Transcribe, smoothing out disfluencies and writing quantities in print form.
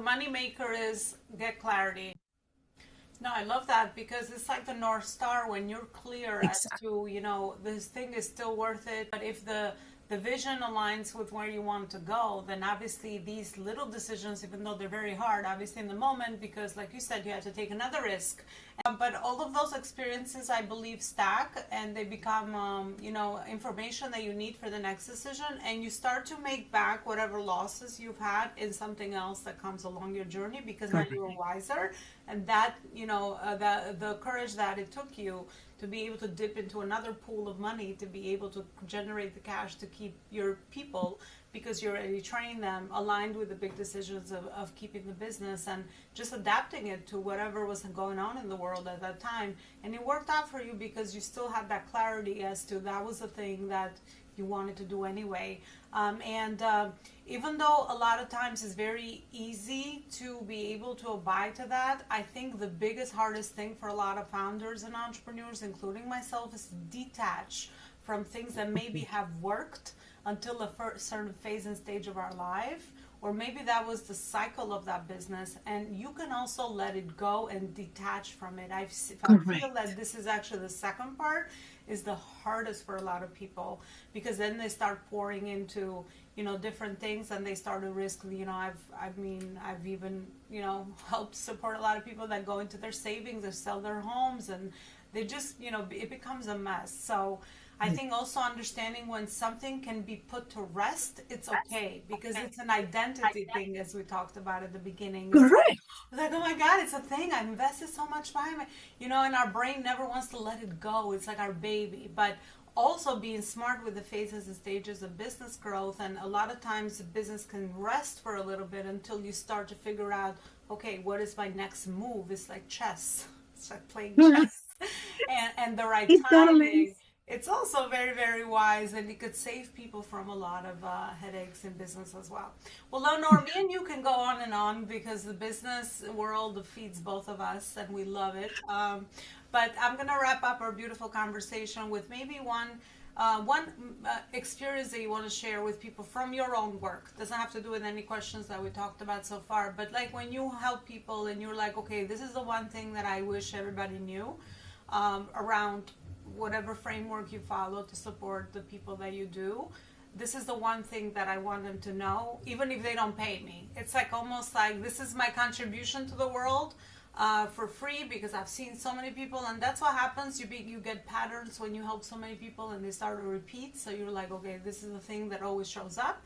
money maker is get clarity. No, I love that because it's like the North Star when you're clear as Exactly. to, this thing is still worth it. But if the vision aligns with where you want to go, then obviously these little decisions, even though they're very hard, obviously in the moment, because like you said, you had to take another risk. But all of those experiences, I believe, stack and they become, information that you need for the next decision. And you start to make back whatever losses you've had in something else that comes along your journey because now Correct. you're wiser. And that, the courage that it took you to be able to dip into another pool of money to be able to generate the cash to keep your people because you already trained them aligned with the big decisions of keeping the business and just adapting it to whatever was going on in the world at that time. And it worked out for you because you still had that clarity as to that was the thing that you wanted to do anyway. And even though a lot of times it's very easy to be able to abide to that, I think the biggest, hardest thing for a lot of founders and entrepreneurs, including myself, is to detach from things that maybe have worked until a certain phase and stage of our life, or maybe that was the cycle of that business, and you can also let it go and detach from it. I feel Correct. that this is actually the second part is the hardest for a lot of people because then they start pouring into different things and they start to risk. I've even helped support a lot of people that go into their savings or sell their homes and they just it becomes a mess. So I think also understanding when something can be put to rest, it's okay because it's an identity thing, as we talked about at the beginning. Correct. It's like, oh my God, it's a thing. I invested so much time, and our brain never wants to let it go. It's like our baby. But also being smart with the phases and stages of business growth. And a lot of times, business can rest for a little bit until you start to figure out, okay, what is my next move? It's like chess. It's like playing chess. And the right It totally timing. is. It's also very, very wise, and it could save people from a lot of headaches in business as well. Well, Lenore, me and you can go on and on because the business world feeds both of us, and we love it. But I'm gonna wrap up our beautiful conversation with maybe one experience that you want to share with people from your own work. Doesn't have to do with any questions that we talked about so far, but like when you help people and you're like, okay, this is the one thing that I wish everybody knew around whatever framework you follow to support the people that you do. This is the one thing that I want them to know, even if they don't pay me. It's like almost like this is my contribution to the world for free because I've seen so many people, and that's what happens. You get patterns when you help so many people, and they start to repeat. So you're like, okay, this is the thing that always shows up.